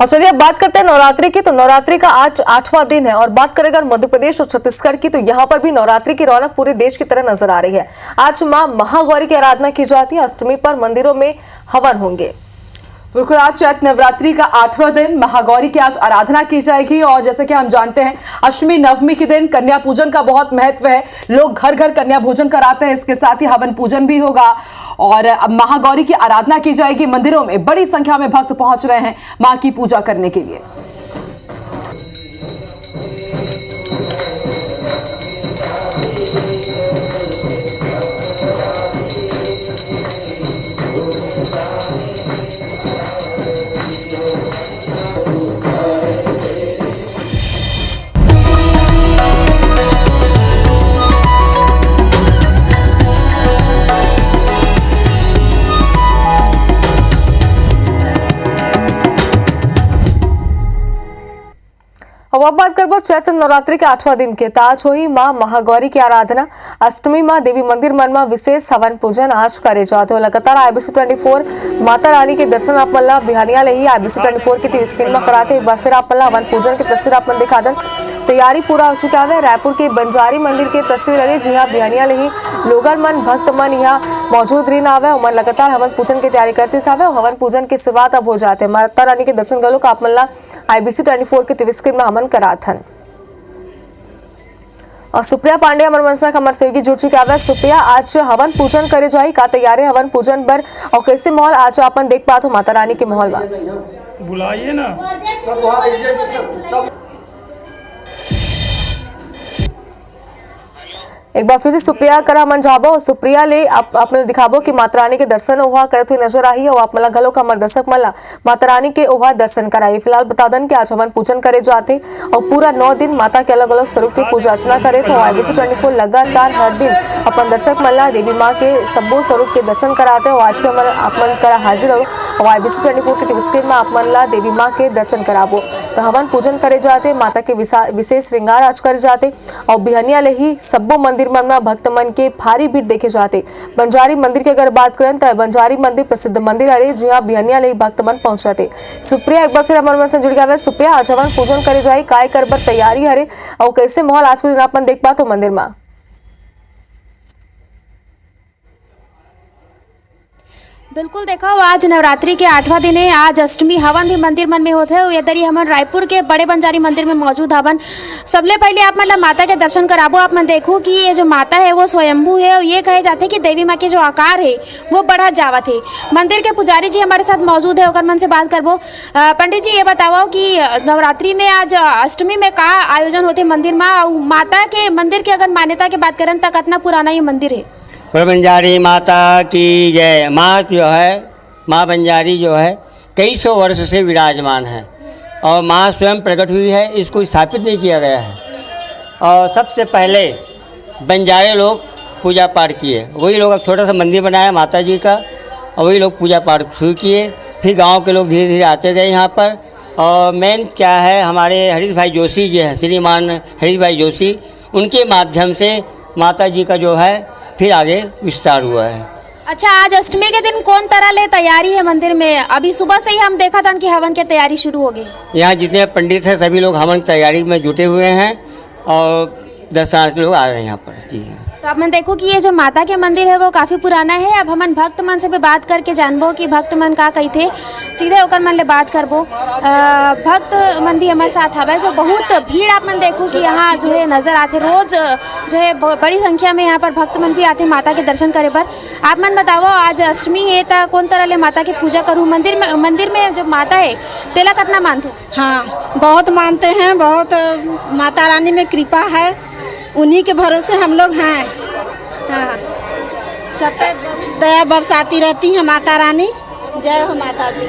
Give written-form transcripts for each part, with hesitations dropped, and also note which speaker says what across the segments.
Speaker 1: और चलिए अब बात करते हैं नवरात्रि की। तो नवरात्रि का आज 8वां दिन है और बात करें अगर मध्य प्रदेश और छत्तीसगढ़ की, तो यहाँ पर भी नवरात्रि की रौनक पूरे देश की तरह नजर आ रही है। आज मां महागौरी की आराधना की जाती है। अष्टमी पर मंदिरों में हवन होंगे।
Speaker 2: बिल्कुल, आज चैत्र नवरात्रि का 8वां दिन महागौरी की आज आराधना की जाएगी। और जैसे कि हम जानते हैं, अष्टमी नवमी के दिन कन्या पूजन का बहुत महत्व है। लोग घर घर कन्या पूजन कराते हैं, इसके साथ ही हवन पूजन भी होगा और महागौरी की आराधना की जाएगी। मंदिरों में बड़ी संख्या में भक्त पहुंच रहे हैं मां की पूजा करने के लिए।
Speaker 1: अब बात करबो चैत्र नवरात्रि के 8वां दिन के। ताज हुई मां महागौरी की आराधना। अष्टमी मां देवी मंदिर मन में विशेष हवन पूजन आज करे जाते हो। लगातार IBC 24 माता रानी के दर्शन आप मल्ला बिहानिया ले ही IBC 24 की टीवी स्क्रीन में कराते। एक बार फिर आप मल्ला हवन पूजन की तस्वीर आप मन दिखा दें। तैयारी पूरा हो चुका है। रायपुर के बंजारी मंदिर की तस्वीर है, जी हाँ, बिहानिया ले ही लोगन मन भक्त मन यहाँ मौजूद रही आवे और लगातार हवन पूजन की तैयारी करते सावे। हवन पूजन की शुरुआत अब हो जाते हैं। माता रानी के दर्शन गलो का आप मल्ला IBC 24 की टीवी स्क्रीन में हवन कराथन। और सुप्रिया पांडे अमर मनसा का अमर सहयोगी जुड़ चुके हैं। सुप्रिया, आज हवन पूजन करे जाए का तैयारी हवन पूजन पर और कैसे माहौल आज अपन देख पाते हो माता रानी के माहौल में?
Speaker 3: बुलाइए ना।
Speaker 1: एक बार फिर से सुप्रिया करा मन जाबो। सुप्रिया ले आप दिखाबो कि माता रानी के दर्शन ओहा करते हुए नजर आई है और आप मला घलो का मर दर्शक मला माता रानी के ओहा दर्शन कराई। फिलहाल बता दें कि आज हवन पूजन करे जाते और पूरा 9 दिन माता के अलग अलग स्वरूप की पूजा अर्चना करे। तो IBC 24 लगातार हर दिन अपन दर्शक मला देवी माँ के सबो स्वरूप के दर्शन कराते और आज भी हमारे आप मन करा हाजिर हो और IBC 24 की टीवी स्क्रीन में आप मन ला देवी माँ के दर्शन कराबो। तो हवन पूजन करे जाते, माता के विशेष श्रृंगार आज करे जाते और बिहनिया ले ही सबो मंदिर मन में भक्त मन के भारी भीड़ देखे जाते। बंजारी मंदिर की अगर बात करें तो बंजारी मंदिर प्रसिद्ध मंदिर है, जहाँ बिहनिया ले भक्त मन पहुंचाते। सुप्रिया एक बार फिर हमारे मन से जुड़ गया। सुप्रिया, आज हवन पूजन करे जाए काय कर बर तैयारी हरे और कैसे माहौल आज के दिन अपन देख पाते हो मंदिर में?
Speaker 4: बिल्कुल, देखा हो आज नवरात्रि के 8वां दिन है। आज अष्टमी हवन भी मंदिर मन में होते है। इधर ही हमारे रायपुर के बड़े बंजारी मंदिर में मौजूद हवन। सबले पहले आप मतलब माता के दर्शन कराबो। आप मन देखो कि ये जो माता है वो स्वयंभू है और ये कहे जाते हैं कि देवी माँ के जो आकार है वो बढ़ा जावत है। मंदिर के पुजारी जी हमारे साथ मौजूद है, मन से बात करबो। पंडित जी, ये बताओ कि नवरात्रि में आज अष्टमी में का आयोजन होते मंदिर में और माता के मंदिर की अगर मान्यता की बात करें तो कितना पुराना ये मंदिर है?
Speaker 5: बंजारी माता की जय। माँ जो है, माँ बंजारी जो है कई सौ वर्ष से विराजमान है और माँ स्वयं प्रकट हुई है, इसको स्थापित नहीं किया गया है। और सबसे पहले बंजारे लोग पूजा पाठ किए, वही लोग अब छोटा सा मंदिर बनाया माता जी का और वही लोग पूजा पाठ शुरू किए। फिर गांव के लोग धीरे धीरे आते गए यहाँ पर। और मेन क्या है, हमारे हरीश भाई जोशी जी है, श्रीमान हरीश भाई जोशी, उनके माध्यम से माता जी का जो है फिर आगे विस्तार हुआ है।
Speaker 4: अच्छा, आज अष्टमी के दिन कौन तरह ले तैयारी है मंदिर में? अभी सुबह से ही हम देखा था कि हवन की तैयारी शुरू हो गई।
Speaker 5: यहाँ जितने पंडित हैं सभी लोग हवन की तैयारी में जुटे हुए हैं और दर्शनार्थी लोग आ रहे हैं यहाँ पर। जी हाँ,
Speaker 4: तो आप मन देखो कि ये जो माता के मंदिर है वो काफ़ी पुराना है। अब हमन भक्त मन से भी बात करके जानबो कि भक्त मन का कही थे, सीधे होकर मन ले बात करबो। भक्त मन भी हमारे साथ हवे, जो बहुत भीड़ आप मन देखो कि यहाँ जो है नज़र आते। रोज जो है बड़ी संख्या में यहाँ पर भक्त मन भी आते माता के दर्शन करे पर। आप मन बताओ, आज अष्टमी है तो कौन तरह ले माता की पूजा करूँ? मंदिर में जो माता है तेला कितना मानते?
Speaker 6: हाँ, बहुत मानते हैं। बहुत माता रानी में कृपा है, उन्हीं के भरोसे हम लोग हैं। हाँ, सब पे दया बरसाती रहती है माता रानी। जय हो माता दी।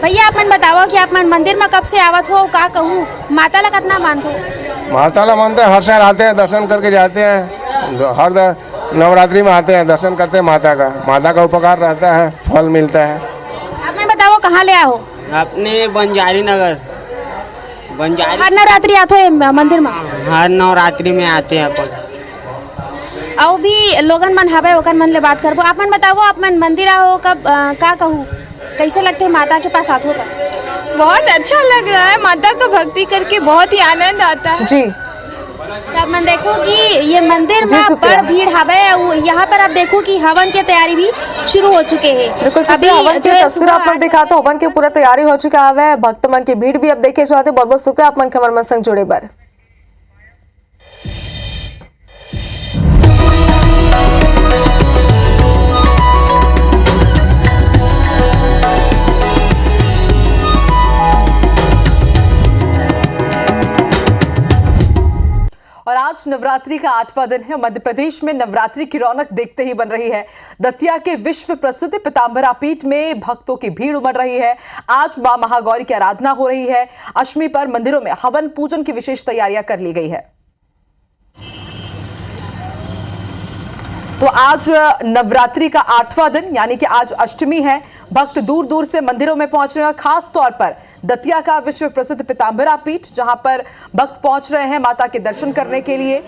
Speaker 4: भैया, आप मन बताओ कि आप मन मंदिर में कब से आवत हो? का कहूँ, माता ला कितना मानते हो?
Speaker 7: माता ला मानते हैं, हर साल आते हैं, दर्शन करके जाते हैं। हर नवरात्रि में आते हैं, दर्शन करते हैं माता का उपकार रहता है, फल मिलता है।
Speaker 4: आप मन बताओ कहाँ ले आओ?
Speaker 5: अपने बंजारी नगर। बंजारी
Speaker 4: हर नवरात्रि आते हो मंदिर में?
Speaker 5: हर नवरात्रि में आते हैं अपन।
Speaker 4: और भी लोगन मन हवे ओकर मन ले बात करबो। आप मन बताओ, आप मन मंदिर आओ कब का कहूँ कैसे लगते माता के पास आते हो?
Speaker 3: बहुत अच्छा लग रहा है। माता का भक्ति करके बहुत ही आनंद आता है।
Speaker 1: जी
Speaker 4: तब मैं देखूं कि ये मंदिर
Speaker 1: जी,
Speaker 4: में
Speaker 1: सुप्रिया।
Speaker 4: बड़ भीड़ हवे। यहाँ पर आप देखो कि हवन की तैयारी भी शुरू हो चुके हैं।
Speaker 1: बिल्कुल सभी हवन की
Speaker 4: जो है
Speaker 1: तस्वीर आप मन दिखाते हो, हवन की पूरा तैयारी हो चुका है, भक्त मन की भीड़ भी अब देखे जाते। बहुत बहुत शुक्रिया आप मन खबर मन संग जुड़े बर।
Speaker 2: और आज नवरात्रि का 8वां दिन है। मध्य प्रदेश में नवरात्रि की रौनक देखते ही बन रही है। दतिया के विश्व प्रसिद्ध पीताम्बरा पीठ में भक्तों की भीड़ उमड़ रही है। आज मां महागौरी की आराधना हो रही है। अष्टमी पर मंदिरों में हवन पूजन की विशेष तैयारियां कर ली गई है। तो आज नवरात्रि का 8वां दिन यानी कि आज अष्टमी है। भक्त दूर दूर से मंदिरों में पहुंच रहे हैं। खास तौर पर दतिया का विश्व प्रसिद्ध पीताम्बरा पीठ, जहां पर भक्त पहुंच रहे हैं माता के दर्शन करने के लिए।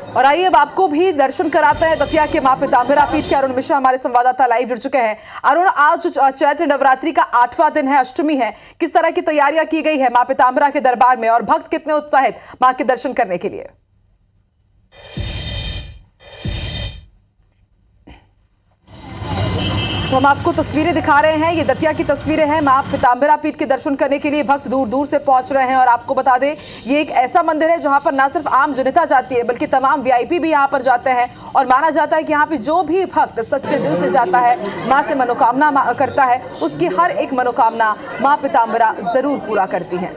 Speaker 2: और आइए अब आपको भी दर्शन कराते हैं दतिया के मां पीताम्बरा पीठ के। अरुण मिश्रा हमारे संवाददाता लाइव जुड़ चुके हैं। अरुण, आज चैत्र नवरात्रि का 8वां दिन है, अष्टमी है। किस तरह की तैयारियां की गई है मां पीताम्बरा के दरबार में और भक्त कितने उत्साहित मां के दर्शन करने के लिए? तो हम आपको तस्वीरें दिखा रहे हैं। ये दतिया की तस्वीरें हैं। मां पीताम्बरा पीठ के दर्शन करने के लिए भक्त दूर दूर से पहुंच रहे हैं। और आपको बता दें, ये एक ऐसा मंदिर है जहां पर ना सिर्फ आम जनता जाती है बल्कि तमाम वीआईपी भी यहां पर जाते हैं। और माना जाता है कि यहाँ पे जो भी भक्त सच्चे दिल से जाता है, मां से मनोकामना करता है, उसकी हर एक मनोकामना मां पीताम्बरा जरूर पूरा करती हैं।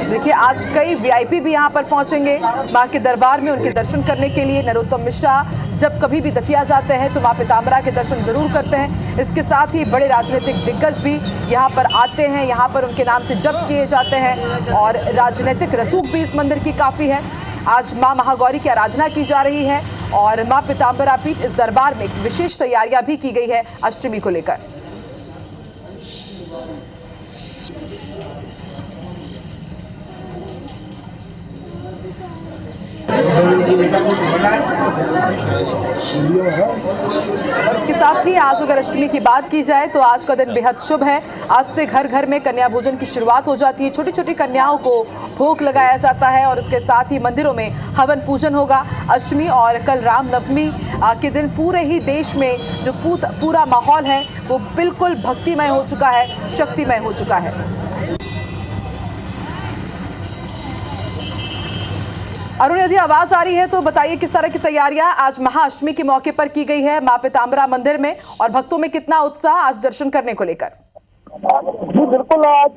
Speaker 2: देखिए, आज कई वीआईपी भी यहाँ पर पहुंचेंगे मां के दरबार में उनके दर्शन करने के लिए। नरोत्तम मिश्रा जब कभी भी दतिया जाते हैं तो मां पीताम्बरा के दर्शन जरूर करते हैं। इसके साथ ही बड़े राजनीतिक दिग्गज भी यहाँ पर आते हैं, यहाँ पर उनके नाम से जप किए जाते हैं और राजनीतिक रसूख भी इस मंदिर की काफ़ी है। आज मां महागौरी की आराधना की जा रही है और मां पीताम्बरा पीठ इस दरबार में विशेष तैयारियां भी की गई है अष्टमी को लेकर। और इसके साथ ही आज अगर अष्टमी की बात की जाए तो आज का दिन बेहद शुभ है। आज से घर घर में कन्या भोजन की शुरुआत हो जाती है। छोटी छोटी कन्याओं को भोग लगाया जाता है और इसके साथ ही मंदिरों में हवन पूजन होगा। अष्टमी और कल रामनवमी के दिन पूरे ही देश में जो पूरा माहौल है वो बिल्कुल भक्तिमय हो चुका है, शक्तिमय हो चुका है। अरुण, यदि आवाज आ रही है तो बताइए किस तरह की तैयारियां आज महाअष्टमी के मौके पर की गई है मां पीताम्बरा मंदिर में और भक्तों में कितना उत्साह आज दर्शन करने को लेकर?
Speaker 8: जी बिल्कुल, आज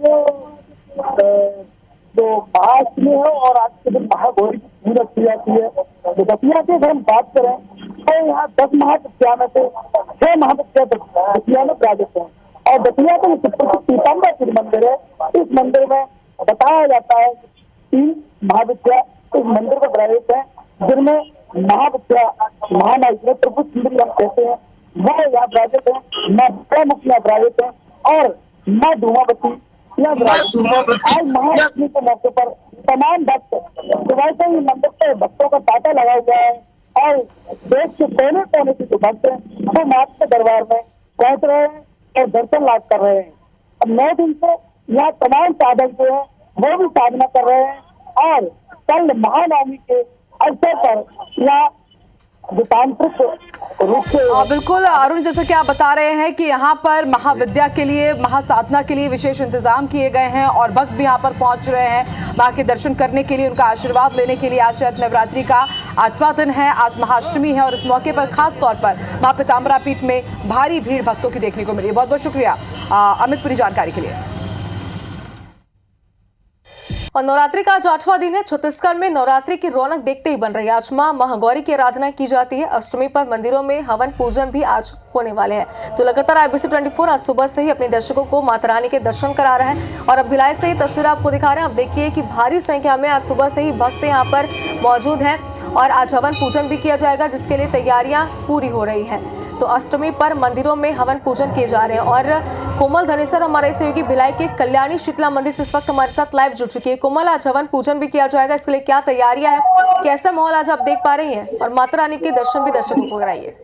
Speaker 8: जो महाअष्टमी है और आज के दिन महागौरी की पूजा की जाती है। तो दतिया की अगर हम बात करें तो यहाँ 10 महाविद्या में से 6 महाविद्या दतिया में विराजित हैं। और दतिया का पीताम्बरा पीठ मंदिर है। इस मंदिर में बताया जाता है 3 महाविद्या इस मंदिर में विराजित है, जिनमें महाविद्या महानायक प्रभु सुंदरी हम कहते हैं वो यहाँ विराजित है। माँ मुख यहाँ विराजित है और माँ धूमावती यहाँ विराजित है। आज महाअष्टमी के मौके पर तमाम भक्त सुबह से ही मंदिर पे भक्तों का तांता लगा हुआ है और देश के कोने कोने से जो भक्त हैं वो माँ के दरबार में पहुंच रहे हैं और दर्शन लाभ कर रहे हैं। अब 9 दिन से यहाँ तमाम साधक जो है वो भी साधना कर रहे हैं और कल महानवमी के अवसर पर यहाँ तांत्रिक रूप से
Speaker 2: बिल्कुल अरुण, जैसा कि आप बता रहे हैं कि यहाँ पर महाविद्या के लिए, महासाधना के लिए विशेष इंतजाम किए गए हैं और भक्त भी यहाँ पर पहुँच रहे हैं माँ के दर्शन करने के लिए, उनका आशीर्वाद लेने के लिए। आज चैत्र नवरात्रि का 8वां दिन है, आज महाअष्टमी है और इस मौके पर खास तौर पर माँ पीताम्बरा पीठ में भारी भीड़ भक्तों की देखने को मिली। बहुत बहुत शुक्रिया अमित पूरी जानकारी के लिए।
Speaker 1: और नवरात्रि का आज 8वां दिन है। छत्तीसगढ़ में नवरात्रि की रौनक देखते ही बन रही है। आज मां महागौरी की आराधना की जाती है। अष्टमी पर मंदिरों में हवन पूजन भी आज होने वाले हैं। तो लगातार IBC 24 आज सुबह से ही अपने दर्शकों को माता रानी के दर्शन करा रहा है और अब भिलाई से ही तस्वीर आपको दिखा रहे हैं। आप देखिए कि भारी संख्या में आज सुबह से ही भक्त यहाँ पर मौजूद हैं और आज हवन पूजन भी किया जाएगा, जिसके लिए तैयारियां पूरी हो रही हैं। तो अष्टमी पर मंदिरों में हवन पूजन किए जा रहे हैं और कोमल धनेसर हमारे सहयोगी भिलाई के कल्याणी शीतला मंदिर से इस वक्त हमारे साथ लाइव जुड़ चुकी है। कोमल, आज हवन पूजन भी किया जाएगा, इसके लिए क्या तैयारियां हैं, कैसा माहौल आज आप देख पा रही हैं और माता रानी के दर्शन भी दर्शकों को कराइए।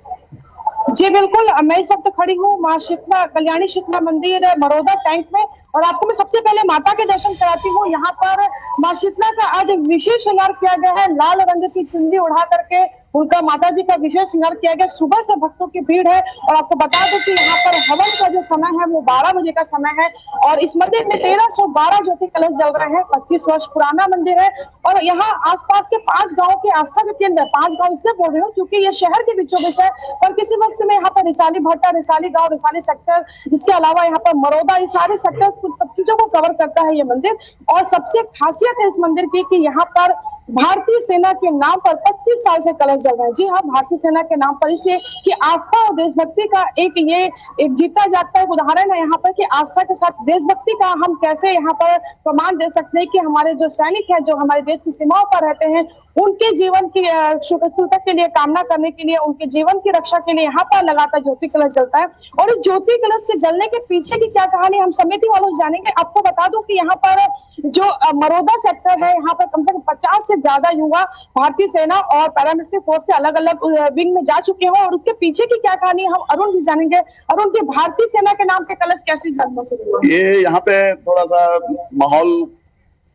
Speaker 9: जी बिल्कुल, मैं इस वक्त खड़ी हूँ माँ शीतला कल्याणी शीतला मंदिर मरोदा टैंक में और आपको मैं सबसे पहले माता के दर्शन कराती हूँ। यहाँ पर माँ शीतला का आज विशेष श्रृंगार किया गया है, लाल रंग की चुन्नी उड़ा करके उनका माता जी का विशेष श्रृंगार किया गया। सुबह से भक्तों की भीड़ है और आपको बता दूं कि यहाँ पर हवन का जो समय है वो 12 बजे का समय है और इस मंदिर में 1312 ज्योति कलश जल रहे हैं। 25 वर्ष पुराना मंदिर है और यहाँ आसपास के 5 गाँव के आस्था के केंद्र, 5 गाँव इससे बोल रही हूँ क्योंकि ये शहर के बीचों बीच है, पर किसी वक्त में यहाँ पर रिसाली भट्टा, रिसाली गांव, रिसाली सेक्टर, इसके अलावा यहाँ पर मरोदा, ये सारे सेक्टर सब चीजों को कवर करता है ये मंदिर। और सबसे खासियत है इस मंदिर की कि यहाँ पर भारतीय सेना के नाम पर 25 साल से कलश जल रहे हैं। जी हाँ, भारतीय सेना के नाम पर, इसलिए कि आस्था और देशभक्ति का एक जीता जागता एक उदाहरण है यहाँ पर कि आस्था के साथ देशभक्ति का हम कैसे यहाँ पर प्रमाण दे सकते हैं कि हमारे जो सैनिक हैं, जो हमारे देश की सीमाओं पर रहते हैं, उनके जीवन की सुरक्षा के लिए, कामना करने के लिए, उनके जीवन की रक्षा के लिए यहाँ पर लगातार ज्योति कलश जलता है। और इस ज्योति कलश के जलने के पीछे की क्या कहानी हम समिति वालों से जानेंगे। आपको बता दूं कि यहाँ पर जो मरोदा सेक्टर है, यहाँ पर कम से कम 50 से ज्यादा युवा भारतीय सेना और पैरामिलिट्री फोर्स के अलग अलग विंग में जा चुके हैं और उसके पीछे की क्या कहानी हम अरुण जी जानेंगे। अरुण जी, भारतीय सेना के नाम पे कलश कैसे जलना शुरू हुआ?
Speaker 10: ये यहाँ पे थोड़ा सा माहौल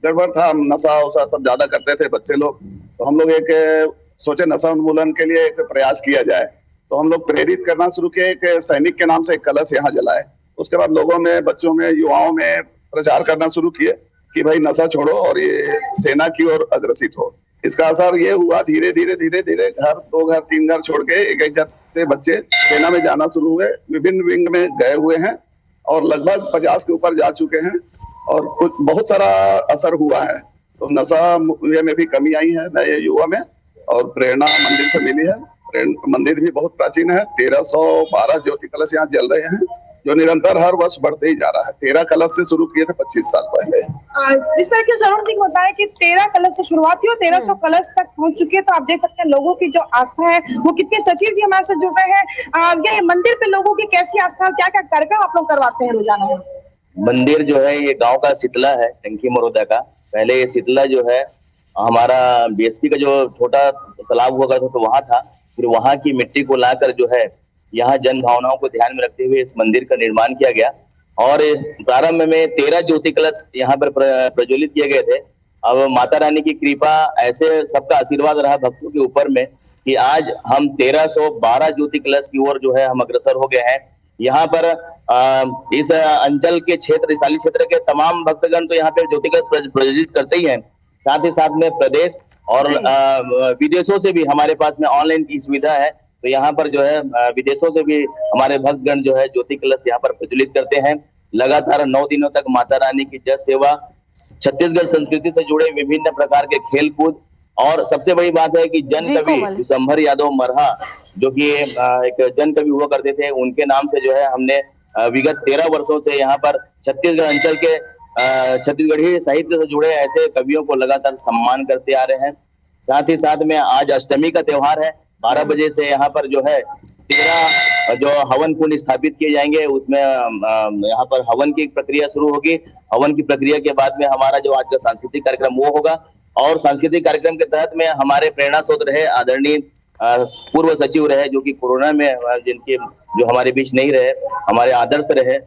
Speaker 10: गड़बड़ था, नशा वशा सब ज्यादा करते थे बच्चे लोग, तो हम लोग एक सोचे नशा उन्मूलन के लिए एक प्रयास किया जाए, तो हम लोग प्रेरित करना शुरू किए कि सैनिक के नाम से एक कलश यहाँ जलाए। उसके बाद लोगों में, बच्चों में, युवाओं में प्रचार करना शुरू किए कि भाई नशा छोड़ो और ये सेना की ओर अग्रसित हो। इसका असर ये हुआ, धीरे धीरे धीरे धीरे घर, 2 घर, 3 घर छोड़ के एक घर से बच्चे सेना में जाना शुरू हुए, विभिन्न विंग में गए हुए हैं और लगभग 50 के ऊपर जा चुके हैं और कुछ बहुत सारा असर हुआ है। तो नशा में भी कमी आई है नए युवा में और प्रेरणा मंदिर से मिली है। मंदिर भी बहुत प्राचीन है, 1312 ज्योति कलश यहाँ जल रहे हैं, जो निरंतर हर वर्ष बढ़ते ही जा रहा है। 13 कलश से शुरू किए थे 25 साल पहले।
Speaker 9: जिस तरह के अरुण जी को बताया कि 13 कलश से शुरुआत हुई और 1300 कलश तक पहुंच चुके हैं, तो आप देख सकते हैं लोगों की जो आस्था है वो कितनी। सचिव जी हमारे साथ जुड़ रहे हैं, ये मंदिर पे लोगों की कैसी आस्था है, क्या क्या कार्यक्रम आप लोग करवाते हैं रोजाना?
Speaker 11: मंदिर जो है ये गांव का शीतला है, टंकी मरोदा का। पहले ये शीतला जो है हमारा बीएसपी का जो छोटा तालाब हुआ करता तो वहां था, फिर वहां की मिट्टी को लाकर जो है यहाँ जन भावनाओं को ध्यान में रखते हुए इस मंदिर का निर्माण किया गया और प्रारंभ में 13 ज्योति कलश यहाँ पर प्रज्वलित किए गए थे। अब माता रानी की कृपा, ऐसे सबका आशीर्वाद रहा भक्तों के ऊपर में कि आज हम 1312 ज्योति कलश की ओर जो है हम अग्रसर हो गए हैं। यहाँ पर इस अंचल के क्षेत्र, रिसाली क्षेत्र के तमाम भक्तगण तो यहाँ पे ज्योति कलश प्रज्वलित करते ही हैं, साथ ही साथ में प्रदेश और विदेशों से भी हमारे पास में ऑनलाइन की सुविधा है, तो यहाँ पर जो है विदेशों से भी हमारे भक्तगण जो है ज्योति कलश यहाँ पर प्रज्वलित करते हैं। लगातार 9 दिनों तक माता रानी की जस सेवा, छत्तीसगढ़ संस्कृति से जुड़े विभिन्न प्रकार के खेल कूद और सबसे बड़ी बात है कि जन कवि विशंभर यादव मरहा, जो कि एक जन कवि हुआ करते थे, उनके नाम से जो है हमने विगत 13 वर्षों से यहाँ पर छत्तीसगढ़ अंचल के छत्तीसगढ़ी साहित्य से जुड़े ऐसे कवियों को लगातार सम्मान करते आ रहे हैं। साथ ही साथ में आज अष्टमी का त्योहार है, 12 बजे से यहाँ पर जो है 13 जो हवन कुंड स्थापित किए जाएंगे, उसमें यहाँ पर हवन की प्रक्रिया शुरू होगी। हवन की प्रक्रिया के बाद में हमारा जो आज का सांस्कृतिक कार्यक्रम वो होगा और सांस्कृतिक कार्यक्रम के तहत में हमारे प्रेरणा स्रोत रहे आदरणीय पूर्व सचिव रहे, जो कि कोरोना में जिनके जो हमारे बीच नहीं रहे, हमारे आदर्श रहे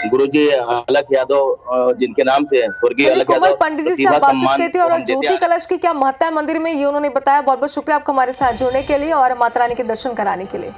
Speaker 11: गुरुजी अलख यादव, जिनके नाम से स्वर्गीय अलख यादव
Speaker 1: पंडित जी से आप बातचीत की थी और ज्योति कलश की क्या महत्ता है मंदिर में, ये उन्होंने बताया। बहुत बहुत शुक्रिया आपका हमारे साथ जुड़ने के लिए और माता रानी के दर्शन कराने के लिए।